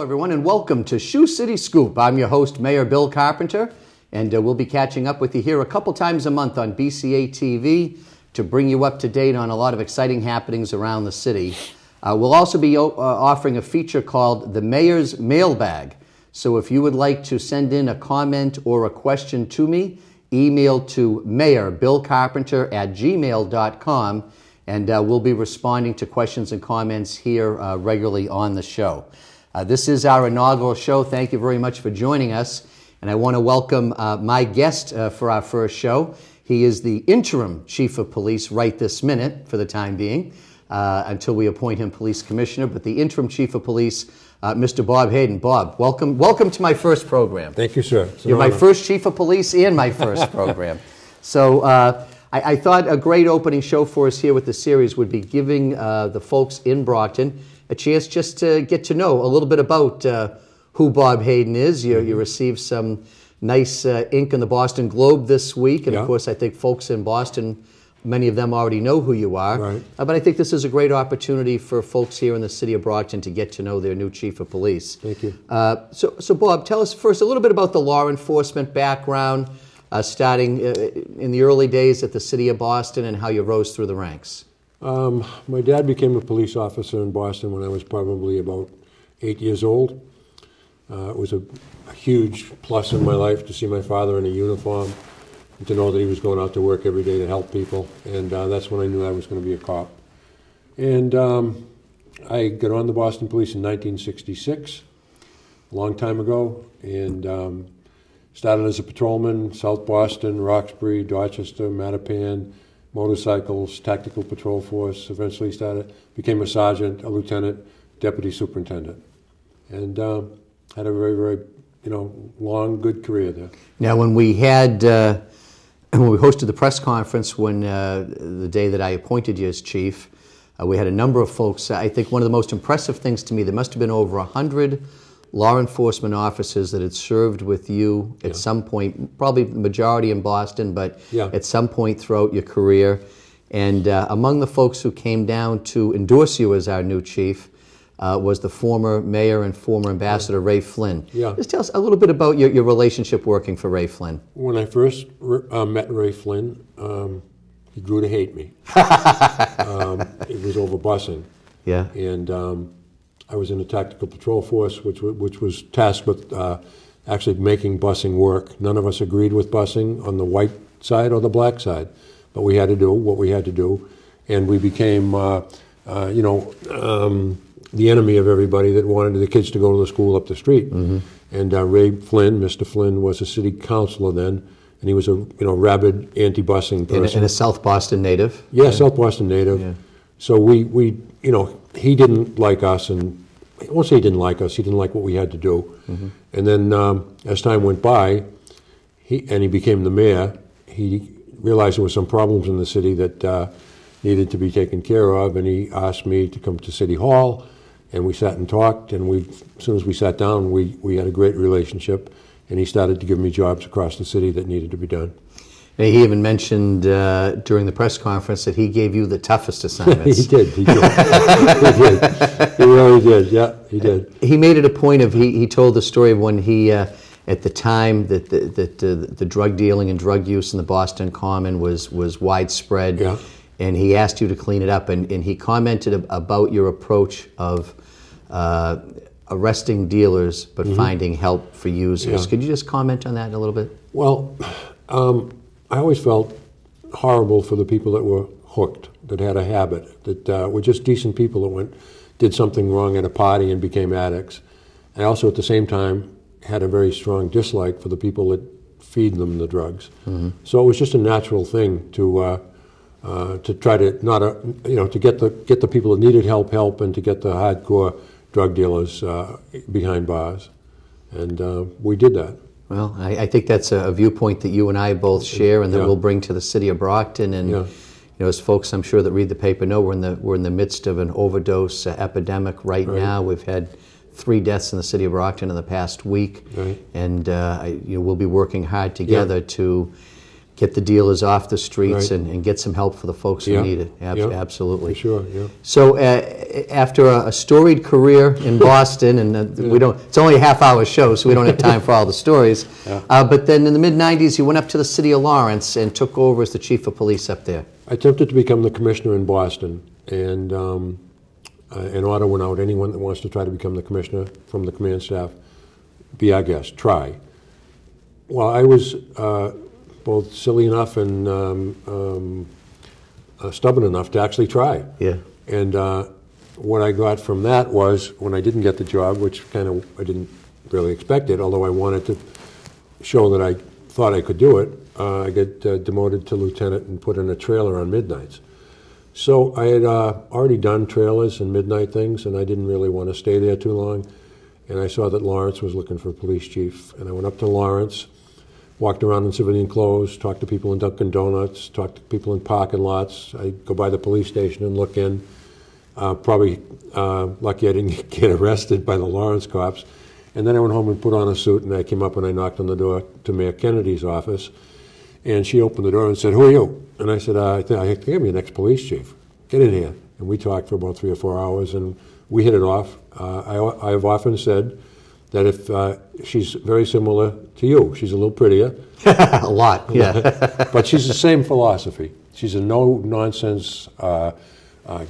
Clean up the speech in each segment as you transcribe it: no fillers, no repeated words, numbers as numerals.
everyone, and welcome to Shoe City Scoop. I'm your host, Mayor Bill Carpenter, and we'll be catching up with you here a couple times a month on BCA TV to bring you up to date on a lot of exciting happenings around the city. We'll also be offering a feature called the Mayor's Mailbag. So if you would like to send in a comment or a question to me, email to mayorbillcarpenter@gmail.com, and we'll be responding to questions and comments here regularly on the show. This is our inaugural show. Thank you very much for joining us. And I want to welcome my guest for our first show. He is the Interim Chief of Police right this minute for the time being, until we appoint him Police Commissioner, but the Interim Chief of Police, Mr. Bob Hayden. Bob, welcome to my first program. Thank you, sir. You're my first Chief of Police and my first program. So I thought a great opening show for us here with the series would be giving the folks in Brockton a chance just to get to know a little bit about who Bob Hayden is. You received some nice ink in the Boston Globe this week, and of course I think folks in Boston, many of them already know who you are. Right. But I think this is a great opportunity for folks here in the city of Brockton to get to know their new Chief of Police. Thank you. So Bob, tell us first a little bit about the law enforcement background, starting in the early days at the city of Boston and how you rose through the ranks. My dad became a police officer in Boston when I was probably about 8 years old. It was a huge plus in my life to see my father in a uniform and to know that he was going out to work every day to help people. And that's when I knew I was going to be a cop. And I got on the Boston Police in 1966, a long time ago, and started as a patrolman, South Boston, Roxbury, Dorchester, Mattapan, motorcycles, tactical patrol force. Eventually became a sergeant, a lieutenant, deputy superintendent, and had a very, very, long, good career there. Now, when we hosted the press conference the day that I appointed you as chief, we had a number of folks. I think one of the most impressive things to me, there must have been over 100 law enforcement officers that had served with you at some point, probably the majority in Boston, but at some point throughout your career. And among the folks who came down to endorse you as our new chief was the former mayor and former ambassador, Ray Flynn. Just tell us a little bit about your relationship working for Ray Flynn. When I first met Ray Flynn, he grew to hate me. It was over busing. Yeah. And I was in a tactical patrol force, which was tasked with actually making busing work. None of us agreed with busing on the white side or the black side, but we had to do what we had to do, and we became, the enemy of everybody that wanted the kids to go to the school up the street. Mm-hmm. And Ray Flynn, Mr. Flynn, was a city councilor then, and he was a rabid anti-busing person. And a South Boston native. Yeah, South Boston native. Yeah. So we he didn't like us, and I won't say he didn't like us. He didn't like what we had to do. Mm-hmm. And then as time went by, he became the mayor. He realized there were some problems in the city that needed to be taken care of, and he asked me to come to City Hall, and we sat and talked. And as soon as we sat down, we had a great relationship, and he started to give me jobs across the city that needed to be done. And he even mentioned during the press conference that he gave you the toughest assignments. He did. He did. He really did. Yeah, he did. He made it a point of, he told the story of when he, at the time that the drug dealing and drug use in the Boston Common was widespread, and he asked you to clean it up, and he commented about your approach of arresting dealers but finding help for users. Yeah. Could you just comment on that a little bit? Well, I always felt horrible for the people that were hooked, that had a habit, that were just decent people that did something wrong at a party and became addicts. I also, at the same time, had a very strong dislike for the people that feed them the drugs. Mm-hmm. So it was just a natural thing to try to to get the people that needed help, and to get the hardcore drug dealers behind bars, and we did that. Well, I think that's a viewpoint that you and I both share, and that we'll bring to the city of Brockton. And as folks, I'm sure, that read the paper know, we're in the midst of an overdose epidemic right now. We've had 3 deaths in the city of Brockton in the past week, and we'll be working hard together to get the dealers off the streets Right. and get some help for the folks who Yeah. need it. Yeah. Absolutely. For sure, yeah. So after a storied career in Boston, and we don't, it's only a half-hour show, so we don't have time for all the stories. Yeah. But then in the mid-'90s, you went up to the city of Lawrence and took over as the chief of police up there. I attempted to become the commissioner in Boston, and an order went out, anyone that wants to try to become the commissioner from the command staff, be our guest, try. Well, I was both silly enough and stubborn enough to actually try. Yeah. And what I got from that was, when I didn't get the job, which kind of I didn't really expect it, although I wanted to show that I thought I could do it, I get demoted to lieutenant and put in a trailer on midnights. So I had already done trailers and midnight things, and I didn't really want to stay there too long. And I saw that Lawrence was looking for a police chief, and I went up to Lawrence, walked around in civilian clothes, talked to people in Dunkin' Donuts, talked to people in parking lots. I go by the police station and look in. Probably lucky I didn't get arrested by the Lawrence cops. And then I went home and put on a suit, and I came up and I knocked on the door to Mayor Kennedy's office. And she opened the door and said, "Who are you?" And I said, I think I'm your next police chief. Get in here. And we talked for about 3 or 4 hours, and we hit it off. I've often said that if she's very similar to you, she's a little prettier. A lot, yeah. But she's the same philosophy. She's a no-nonsense,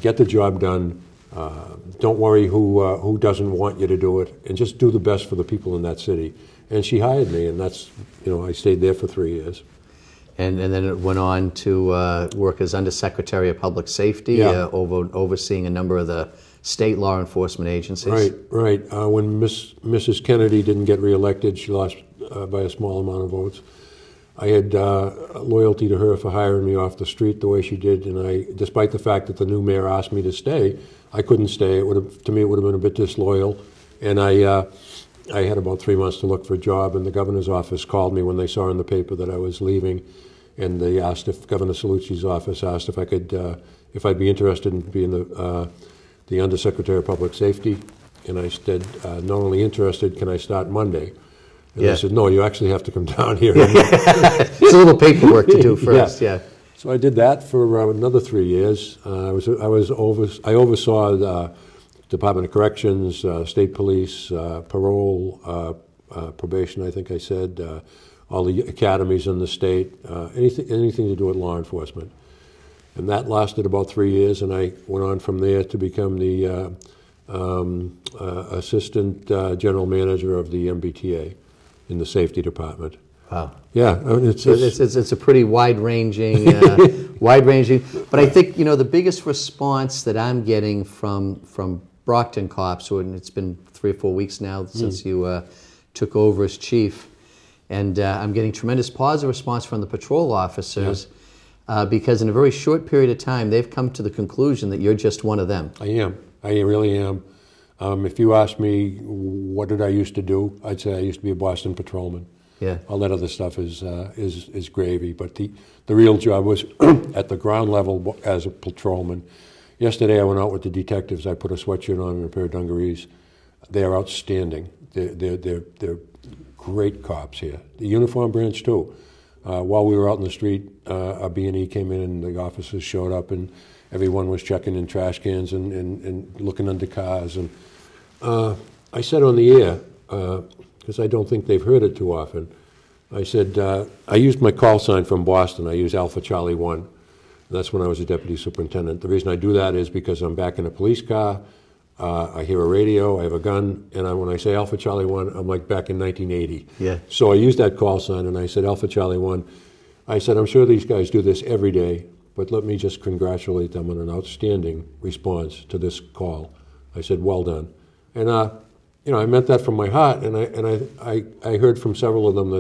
get the job done, don't worry who doesn't want you to do it, and just do the best for the people in that city. And she hired me, and that's, I stayed there for 3 years. And then it went on to work as Undersecretary of Public Safety, Yeah. overseeing a number of the state law enforcement agencies. Right. When Mrs. Kennedy didn't get reelected, she lost by a small amount of votes. I had loyalty to her for hiring me off the street the way she did, and despite the fact that the new mayor asked me to stay, I couldn't stay. To me, it would have been a bit disloyal, and I had about 3 months to look for a job, and the governor's office called me when they saw in the paper that I was leaving, and they asked if Governor Sallucci's office asked if I could, if I'd be interested in being the Undersecretary of Public Safety, and I said, not only interested, can I start Monday? And they said, no, you actually have to come down here. It's a little paperwork to do first, yeah. So I did that for another 3 years. I oversaw the Department of Corrections, State Police, parole, probation, I think I said, all the academies in the state, anything to do with law enforcement. And that lasted about 3 years, and I went on from there to become the Assistant General Manager of the MBTA in the Safety Department. Wow. Yeah, I mean, it's a pretty wide-ranging, But I think the biggest response that I'm getting from Brockton cops, and it's been 3 or 4 weeks now since you took over as chief, and I'm getting tremendous positive response from the patrol officers because in a very short period of time they've come to the conclusion that you're just one of them. I am. I really am. If you ask me what did I used to do, I'd say I used to be a Boston patrolman. Yeah. All that other stuff is gravy. But the real job was at the ground level as a patrolman. Yesterday I went out with the detectives. I put a sweatshirt on and a pair of dungarees. They are outstanding. They're great cops here. The uniform branch too. While we were out in the street, a B&E came in and the officers showed up and everyone was checking in trash cans and looking under cars. And I said on the air, because I don't think they've heard it too often, I said, I used my call sign from Boston. I used Alpha Charlie 1. And that's when I was a deputy superintendent. The reason I do that is because I'm back in a police car, I hear a radio, I have a gun, and when I say Alpha Charlie 1, I'm like back in 1980. Yeah. So I used that call sign and I said, Alpha Charlie 1. I said, I'm sure these guys do this every day, but let me just congratulate them on an outstanding response to this call. I said, well done. And I meant that from my heart, and I heard from several of them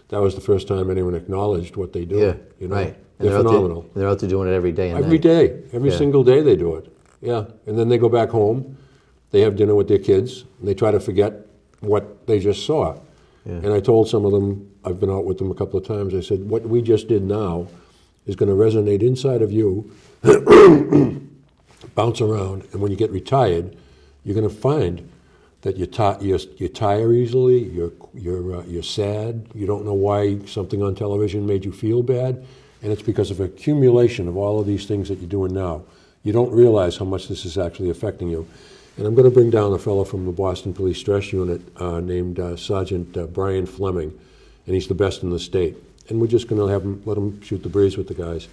that was the first time anyone acknowledged what they do. Yeah, right. They're phenomenal. They're out there doing it every day. Every day. Every single day they do it. Yeah. And then they go back home, they have dinner with their kids, and they try to forget what they just saw. Yeah. And I told some of them, I've been out with them a couple of times, I said, what we just did now is going to resonate inside of you, bounce around, and when you get retired, you're going to find that you tire easily, you're sad, you don't know why something on television made you feel bad, and it's because of accumulation of all of these things that you're doing now. You don't realize how much this is actually affecting you. And I'm going to bring down a fellow from the Boston Police Stress Unit named Sergeant Brian Fleming, and he's the best in the state. And we're just going to let him shoot the breeze with the guys,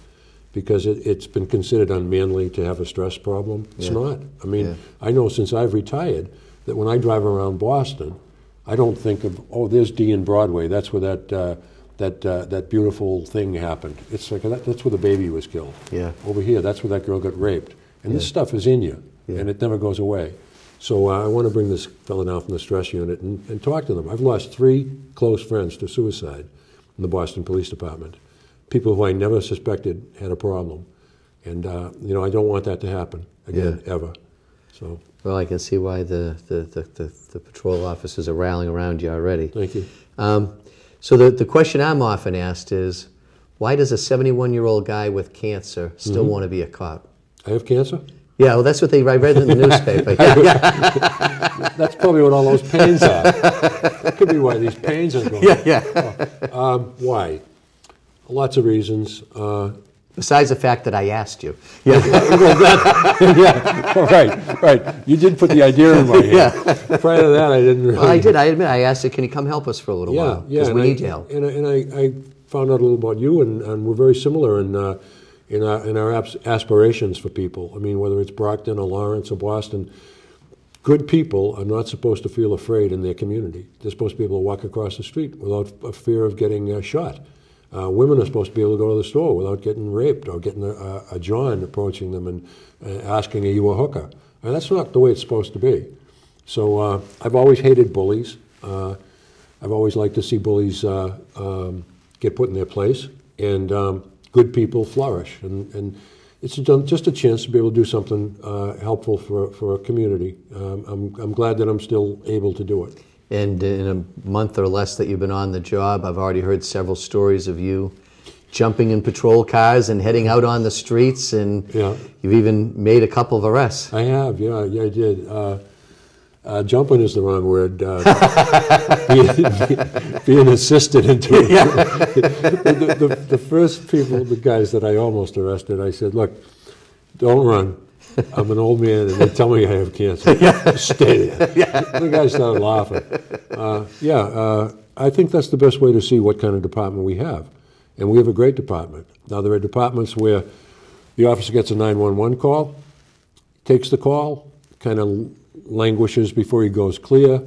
because it's been considered unmanly to have a stress problem. It's not. I mean, I know since I've retired that when I drive around Boston, I don't think of, oh, there's D in Broadway. That's where that beautiful thing happened. It's like that's where the baby was killed. Yeah. Over here, that's where that girl got raped. And this stuff is in you, and it never goes away. So I want to bring this fellow down from the stress unit and talk to them. I've lost 3 close friends to suicide in the Boston Police Department. People who I never suspected had a problem. And, you know, I don't want that to happen again, ever. So. Well, I can see why the patrol officers are rallying around you already. Thank you. So the question I'm often asked is, why does a 71-year-old guy with cancer still want to be a cop? I have cancer? Yeah, well, that's what I read in the newspaper. That's probably what all those pains are. That could be why these pains are going on. Why? Lots of reasons. Besides the fact that I asked you. Right. You did put the idea in my head. Prior to that, I didn't really. Well, I did. I admit, I asked you, can you come help us for a little while? Because we need help. And I found out a little about you, and we're very similar in our aspirations for people. I mean, whether it's Brockton or Lawrence or Boston, good people are not supposed to feel afraid in their community. They're supposed to be able to walk across the street without a fear of getting shot. Women are supposed to be able to go to the store without getting raped or getting a John approaching them and asking, are you a hooker? And that's not the way it's supposed to be. So I've always hated bullies. I've always liked to see bullies get put in their place and good people flourish. And it's just a chance to be able to do something helpful for a community. I'm glad that I'm still able to do it. And in a month or less that you've been on the job, I've already heard several stories of you jumping in patrol cars and heading out on the streets, and you've even made a couple of arrests. I have, yeah, I did. Jumping is the wrong word. Being assisted into it. The first people, the guys that I almost arrested, I said, look, don't run. I'm an old man, and they tell me I have cancer. Stay there. The guy started laughing. I think that's the best way to see what kind of department we have. And we have a great department. Now, there are departments where the officer gets a 911 call, takes the call, kind of languishes before he goes clear.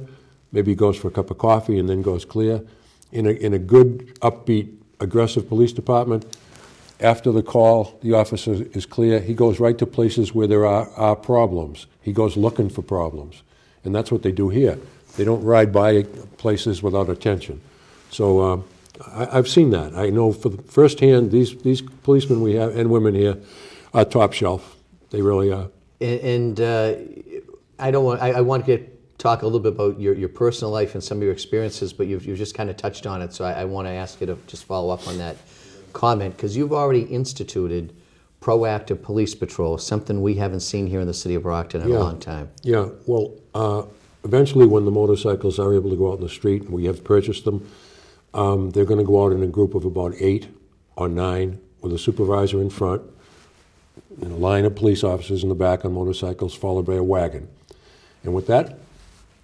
Maybe he goes for a cup of coffee and then goes clear. In a good, upbeat, aggressive police department, after the call, the officer is clear. He goes right to places where there are problems. He goes looking for problems. And that's what they do here. They don't ride by places without attention. So I've seen that. I know firsthand these policemen we have and women here are top shelf. They really are. And I want to talk a little bit about your personal life and some of your experiences, but you've just kind of touched on it. So I want to ask you to just follow up on that comment, because you've already instituted proactive police patrol, something we haven't seen here in the city of Brockton in a long time. Yeah, well, eventually when the motorcycles are able to go out in the street, and we have purchased them, they're going to go out in a group of about 8 or 9 with a supervisor in front, and a line of police officers in the back on motorcycles, followed by a wagon. And with that,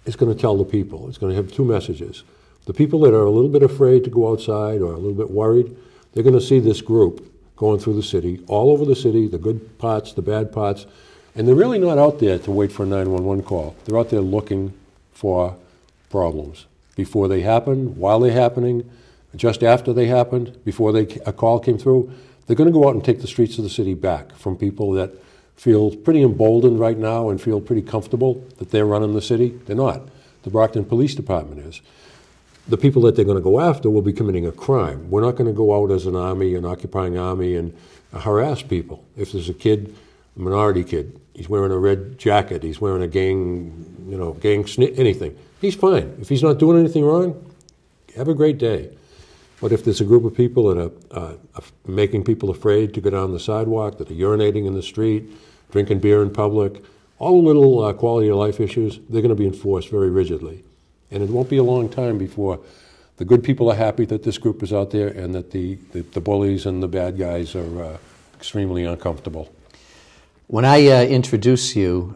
it's going to tell the people. It's going to have 2 messages. The people that are a little bit afraid to go outside or a little bit worried, they're going to see this group going through the city, all over the city, the good parts, the bad parts, and they're really not out there to wait for a 911 call. They're out there looking for problems before they happen, while they're happening, just after they happened, before a call came through. They're going to go out and take the streets of the city back from people that feel pretty emboldened right now and feel pretty comfortable that they're running the city. They're not. The Brockton Police Department is. The people that they're going to go after will be committing a crime. We're not going to go out as an army, an occupying army, and harass people. If there's a kid, a minority kid, he's wearing a red jacket, he's wearing a anything, he's fine. If he's not doing anything wrong, have a great day. But if there's a group of people that are making people afraid to go down the sidewalk, that are urinating in the street, drinking beer in public, all the little quality of life issues, they're going to be enforced very rigidly. And it won't be a long time before the good people are happy that this group is out there and that the bullies and the bad guys are extremely uncomfortable. When I introduce you,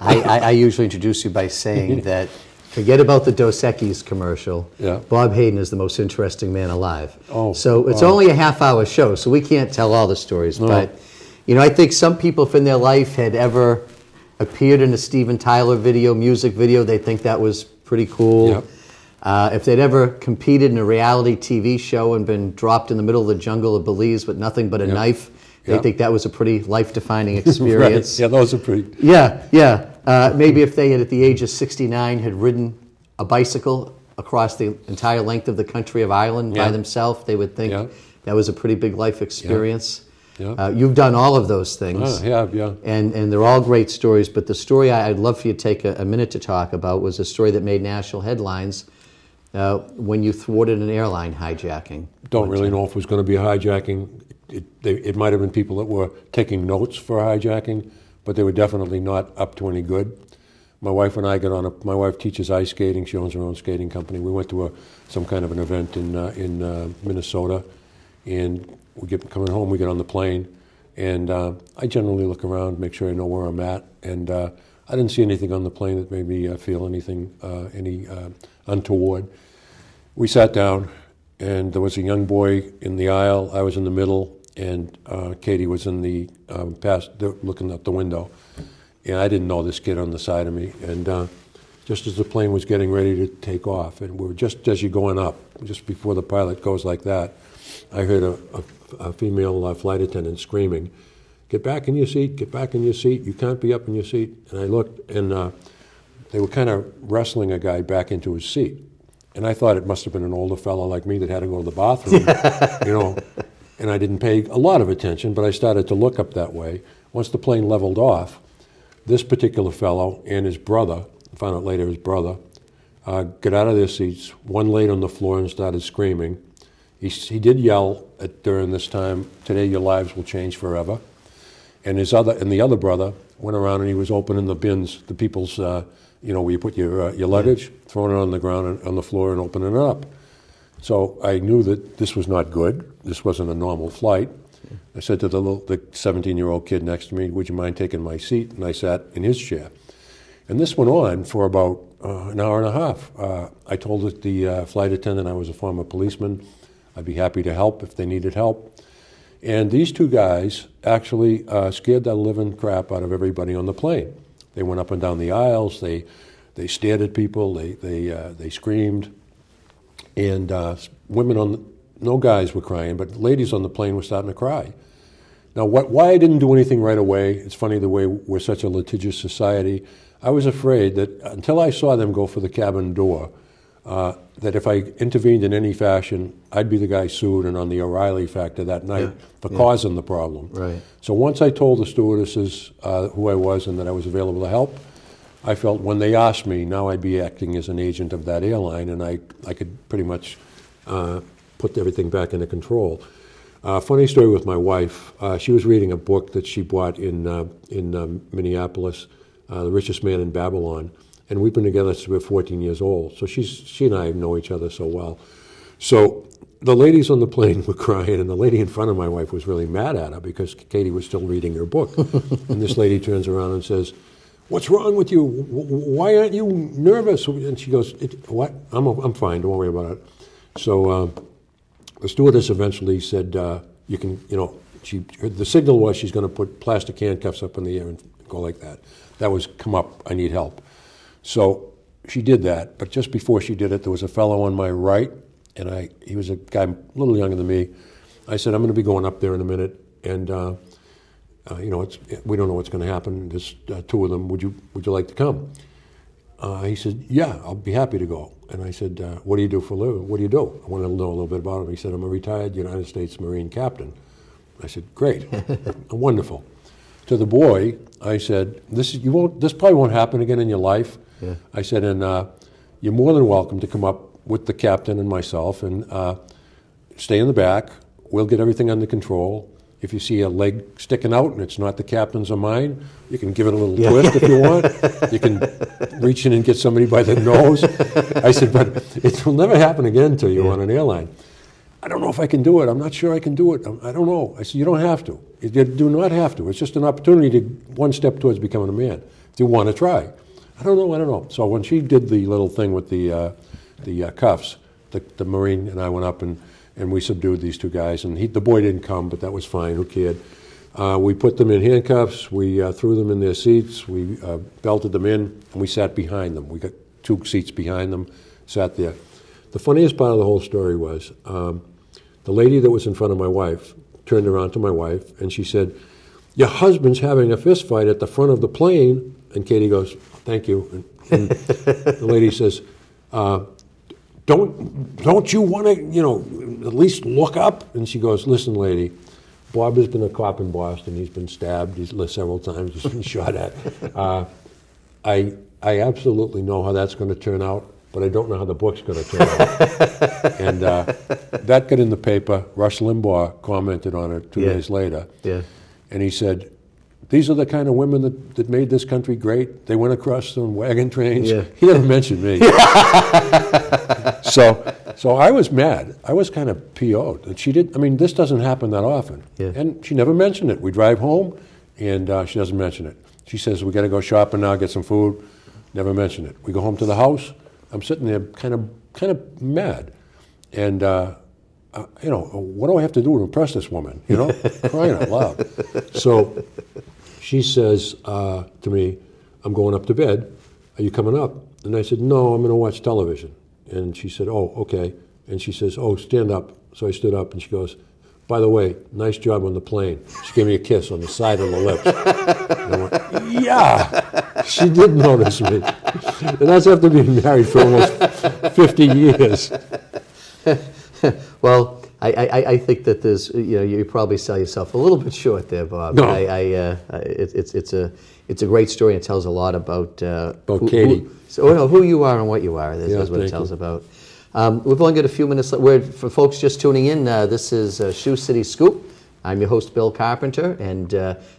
I usually introduce you by saying that forget about the Dos Equis commercial. Yeah. Bob Hayden is the most interesting man alive. So it's only a half-hour show, so we can't tell all the stories. No. But I think some people, if in their life had ever appeared in a Steven Tyler video, music video, they think that was pretty cool. Yep. If they'd ever competed in a reality TV show and been dropped in the middle of the jungle of Belize with nothing but a knife, they think that was a pretty life-defining experience. Right. Yeah, those are pretty. Yeah. Maybe if they had, at the age of 69, had ridden a bicycle across the entire length of the country of Ireland by themselves, they would think that was a pretty big life experience. Yeah. You've done all of those things. Yeah. And they're all great stories, but the story I'd love for you to take a minute to talk about was a story that made national headlines when you thwarted an airline hijacking. Don't really know if it was going to be a hijacking. It might have been people that were taking notes for hijacking, but they were definitely not up to any good. My wife and I got on my wife teaches ice skating. She owns her own skating company. We went to some kind of an event in Minnesota, and coming home, we get on the plane, and I generally look around, make sure I know where I'm at, and I didn't see anything on the plane that made me feel anything untoward. We sat down, and there was a young boy in the aisle. I was in the middle, and Katie was in the looking out the window. And I didn't know this kid on the side of me. And just as the plane was getting ready to take off, and we were just as you're going up, just before the pilot goes like that, I heard a female flight attendant screaming, "Get back in your seat, get back in your seat, you can't be up in your seat." And I looked, and they were kind of wrestling a guy back into his seat. And I thought it must have been an older fellow like me that had to go to the bathroom, and I didn't pay a lot of attention, but I started to look up that way. Once the plane leveled off, this particular fellow and his brother, I found out later his brother, got out of their seats. One laid on the floor and started screaming. He did yell during this time, "Today your lives will change forever." And the other brother went around and he was opening the bins, the people's, where you put your luggage, throwing it on the ground on the floor and opening it up. So I knew that this was not good. This wasn't a normal flight. I said to the 17-year-old kid next to me, "Would you mind taking my seat?" And I sat in his chair. And this went on for about an hour and a half. I told the flight attendant I was a former policeman. I'd be happy to help if they needed help. And these two guys actually scared the living crap out of everybody on the plane. They went up and down the aisles. They stared at people. They screamed. And no guys were crying, but ladies on the plane were starting to cry. Now, why I didn't do anything right away, it's funny the way we're such a litigious society, I was afraid that until I saw them go for the cabin door, that if I intervened in any fashion, I'd be the guy sued and on the O'Reilly factor that night for causing the problem. Right. So once I told the stewardesses who I was and that I was available to help, I felt when they asked me, now I'd be acting as an agent of that airline, and I could pretty much put everything back into control. Funny story with my wife. She was reading a book that she bought in Minneapolis, The Richest Man in Babylon, and we've been together since we were 14 years old. So she and I know each other so well. So the ladies on the plane were crying, and the lady in front of my wife was really mad at her because Katie was still reading her book. And this lady turns around and says, "What's wrong with you? Why aren't you nervous?" And she goes, "What? I'm fine. Don't worry about it." So the stewardess eventually said, "You can, the signal was she's going to put plastic handcuffs up in the air and go like that. That was, come up, I need help." So she did that, but just before she did it, there was a fellow on my right, and he was a guy a little younger than me. I said, "I'm going to be going up there in a minute, and we don't know what's going to happen. There's two of them. Would you like to come?" He said, "Yeah, I'll be happy to go." And I said, "What do you do for a living? What do you do?" I wanted to know a little bit about him. He said, "I'm a retired United States Marine captain." I said, "Great, wonderful." To the boy, I said, "This probably won't happen again in your life." Yeah. I said, "And you're more than welcome to come up with the captain and myself and stay in the back. We'll get everything under control. If you see a leg sticking out and it's not the captain's or mine, you can give it a little twist if you want. You can reach in and get somebody by the nose. I said, but it will never happen again to you on an airline. I don't know if I can do it. I'm not sure I can do it. I don't know. I said, you don't have to. You do not have to. It's just an opportunity to one step towards becoming a man. If you want to try. I don't know. So when she did the little thing with the cuffs, the Marine and I went up and we subdued these two guys. And the boy didn't come, but that was fine. Who cared? We put them in handcuffs. We threw them in their seats. We belted them in, and we sat behind them. We got 2 seats behind them, sat there. The funniest part of the whole story was the lady that was in front of my wife turned around to my wife, and she said, "Your husband's having a fist fight at the front of the plane." And Katie goes, "Thank you." And the lady says, Don't you want to, at least look up?" And she goes, "Listen, lady, Bob has been a cop in Boston. He's been stabbed several times. He's been shot at. I absolutely know how that's going to turn out, but I don't know how the book's going to turn out." And that got in the paper. Rush Limbaugh commented on it 2 days later. Yeah. And he said, "These are the kind of women that made this country great. They went across on wagon trains." Yeah. He never mentioned me. So I was mad. I was kind of PO'd. And she did. I mean, this doesn't happen that often. Yeah. And she never mentioned it. We drive home, and she doesn't mention it. She says, "We got to go shopping now, get some food." Never mention it. We go home to the house. I'm sitting there kind of mad. And, what do I have to do to impress this woman? Crying out loud. So she says to me, "I'm going up to bed. Are you coming up?" And I said, "No, I'm going to watch television." And she said, "Oh, okay." And she says, "Oh, stand up." So I stood up, and she goes, "By the way, nice job on the plane." She gave me a kiss on the side of the lips. And I went, yeah, she did notice me. And that's after being married for almost 50 years. Well, I think that there's, you probably sell yourself a little bit short there, Bob. No. It's a great story, and it tells a lot about Katie. Who you are and what you are. That's what it tells about. We've only got a few minutes left. For folks just tuning in, this is Shoe City Scoop. I'm your host, Bill Carpenter, and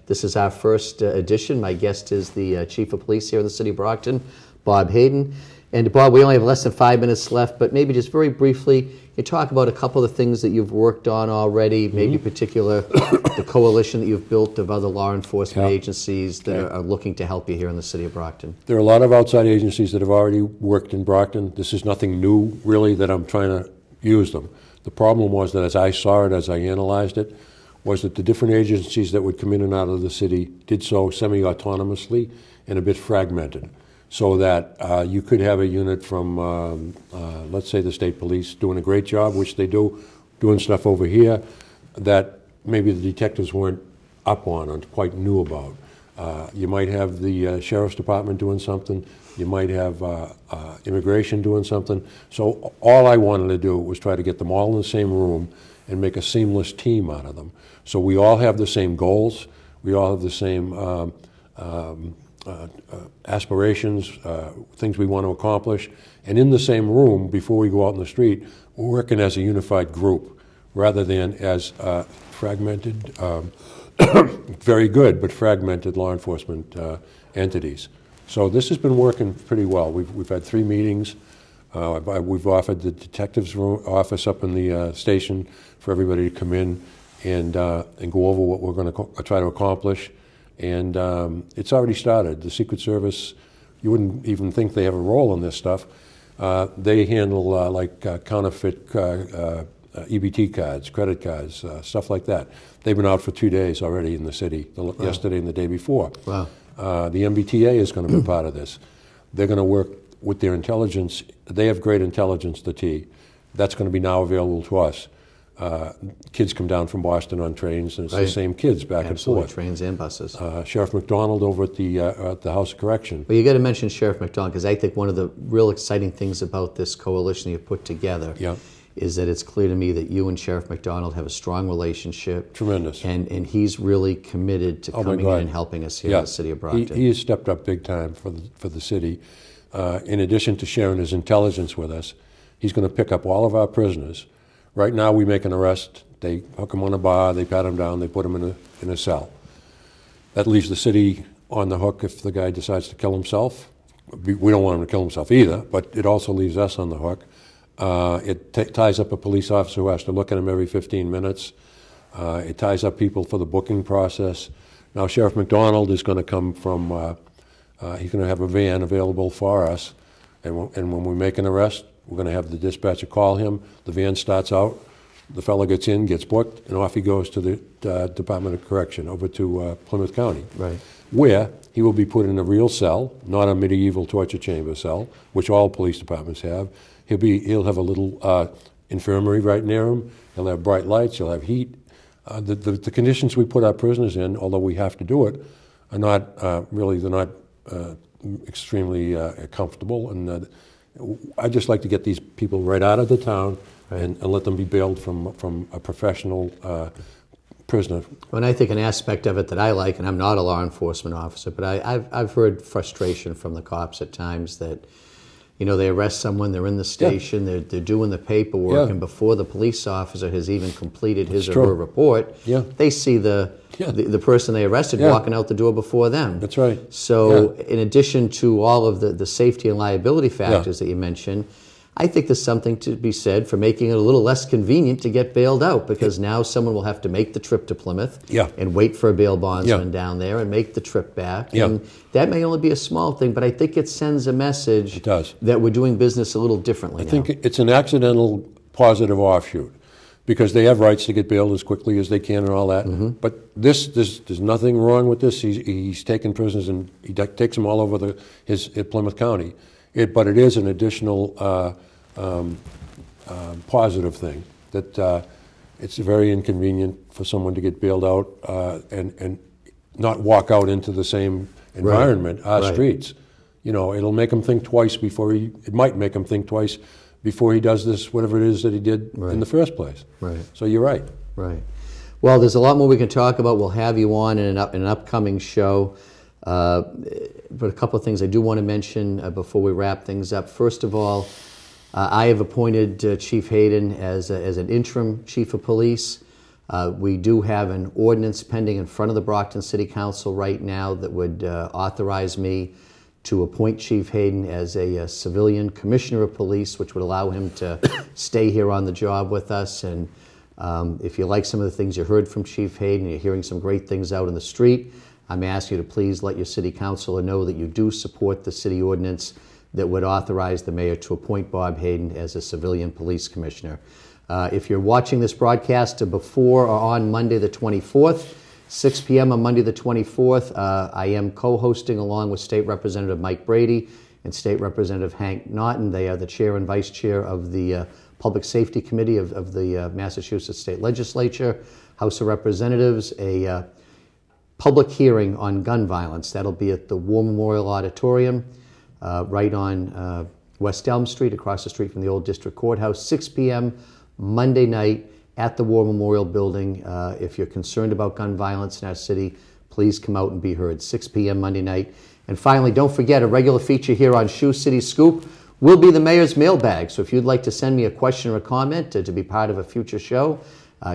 this is our first edition. My guest is the Chief of Police here in the city of Brockton, Bob Hayden. And Bob, we only have less than 5 minutes left, but maybe just very briefly, you talk about a couple of the things that you've worked on already, maybe particular the coalition that you've built of other law enforcement agencies that are looking to help you here in the city of Brockton. There are a lot of outside agencies that have already worked in Brockton. This is nothing new, really, that I'm trying to use them. The problem was that as I saw it, as I analyzed it, was that the different agencies that would come in and out of the city did so semi-autonomously and a bit fragmented. So that you could have a unit from, let's say, the state police doing a great job, which they do, doing stuff over here that maybe the detectives weren't up on and quite knew about. You might have the sheriff's department doing something. You might have immigration doing something. So all I wanted to do was try to get them all in the same room and make a seamless team out of them. So we all have the same goals. We all have the same aspirations, things we want to accomplish, and in the same room, before we go out in the street, we're working as a unified group rather than as fragmented, very good, but fragmented law enforcement entities. So this has been working pretty well. We've had 3 meetings. We've offered the detectives' office up in the station for everybody to come in and go over what we're going to try to accomplish. And it's already started. The Secret Service, you wouldn't even think they have a role in this stuff. They handle counterfeit EBT cards, credit cards, stuff like that. They've been out for 2 days already in the city, yesterday and the day before. Wow. The MBTA is going to be part of this. They're going to work with their intelligence. They have great intelligence, the T. That's going to be now available to us. Kids come down from Boston on trains, and it's the same kids back and forth. Trains and buses. Sheriff McDonald over at the House of Correction. Well, you got to mention Sheriff McDonald, because I think one of the real exciting things about this coalition you've put together is that it's clear to me that you and Sheriff McDonald have a strong relationship. Tremendous. And he's really committed to coming in and helping us here in the city of Brockton. He has stepped up big time for the city. In addition to sharing his intelligence with us, he's going to pick up all of our prisoners, Right now, we make an arrest. They hook them on a bar, they pat them down, they put them in a cell. That leaves the city on the hook if the guy decides to kill himself. We don't want him to kill himself either, but it also leaves us on the hook. It ties up a police officer who has to look at him every 15 minutes. It ties up people for the booking process. Now, Sheriff McDonald is going to come from, he's going to have a van available for us, and when we make an arrest, we're going to have the dispatcher call him, the van starts out, the fellow gets in, gets booked, and off he goes to the Department of Correction, over to Plymouth County, Right. where he will be put in a real cell, not a medieval torture chamber cell, which all police departments have. He'll have a little infirmary right near him. He'll have bright lights. He'll have heat. The conditions we put our prisoners in, although we have to do it, are not really. They're not extremely comfortable. And I just like to get these people right out of the town and let them be bailed from a professional prisoner. And I think an aspect of it that I like, and I'm not a law enforcement officer, but I've heard frustration from the cops at times that, you know, they arrest someone, they're in the station, they're doing the paperwork, and before the police officer has even completed his or her report, they see the person they arrested walking out the door before them. That's right. So in addition to all of the safety and liability factors that you mentioned, I think there's something to be said for making it a little less convenient to get bailed out, because now someone will have to make the trip to Plymouth and wait for a bail bondsman down there and make the trip back. And that may only be a small thing, but I think it sends a message that we're doing business a little differently now. I think it's an accidental positive offshoot, because they have rights to get bailed as quickly as they can and all that. But there's nothing wrong with this. He's taken prisoners and he takes them all over his Plymouth County. But it is an additional positive thing that it's very inconvenient for someone to get bailed out and not walk out into the same environment, our streets. You know, it'll make him think twice before it might make him think twice before he does this, whatever it is that he did in the first place. So you're right. Well, there's a lot more we can talk about. We'll have you on in an upcoming show. But a couple of things I do want to mention before we wrap things up. First of all, I have appointed Chief Hayden as an interim chief of police. We do have an ordinance pending in front of the Brockton City Council right now that would authorize me to appoint Chief Hayden as a civilian commissioner of police, which would allow him to stay here on the job with us. And if you like some of the things you heard from Chief Hayden, you're hearing some great things out in the street, I'm asking you to please let your city councilor know that you do support the city ordinance that would authorize the mayor to appoint Bob Hayden as a civilian police commissioner. If you're watching this broadcast before or on Monday the 24th, 6 p.m. on Monday the 24th, I am co-hosting along with State Representative Mike Brady and State Representative Hank Naughton. They are the chair and vice chair of the Public Safety Committee of the Massachusetts State Legislature, House of Representatives, a public hearing on gun violence. That'll be at the War Memorial Auditorium, right on West Elm Street, across the street from the old district courthouse, 6 p.m. Monday night at the War Memorial Building. If you're concerned about gun violence in our city, please come out and be heard, 6 p.m. Monday night. And finally, don't forget, a regular feature here on Shoe City Scoop will be the mayor's mailbag. So if you'd like to send me a question or a comment to be part of a future show,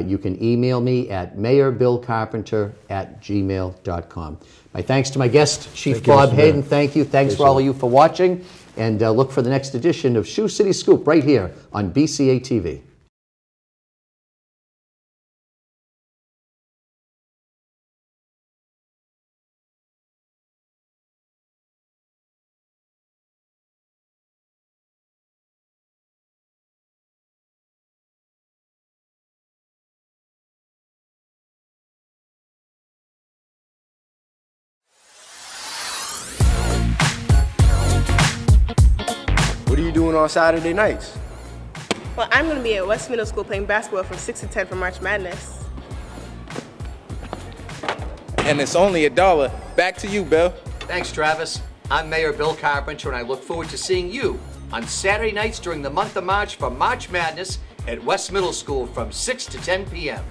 you can email me at mayorbillcarpenter@gmail.com. My thanks to my guest, Chief Bob Hayden. Thank you. Thanks for all of you for watching. And look for the next edition of Shoe City Scoop right here on BCA TV. What are you doing on Saturday nights? Well, I'm going to be at West Middle School playing basketball from 6 to 10 for March Madness. And it's only $1. Back to you, Bill. Thanks, Travis. I'm Mayor Bill Carpenter, and I look forward to seeing you on Saturday nights during the month of March for March Madness at West Middle School from 6 to 10 p.m.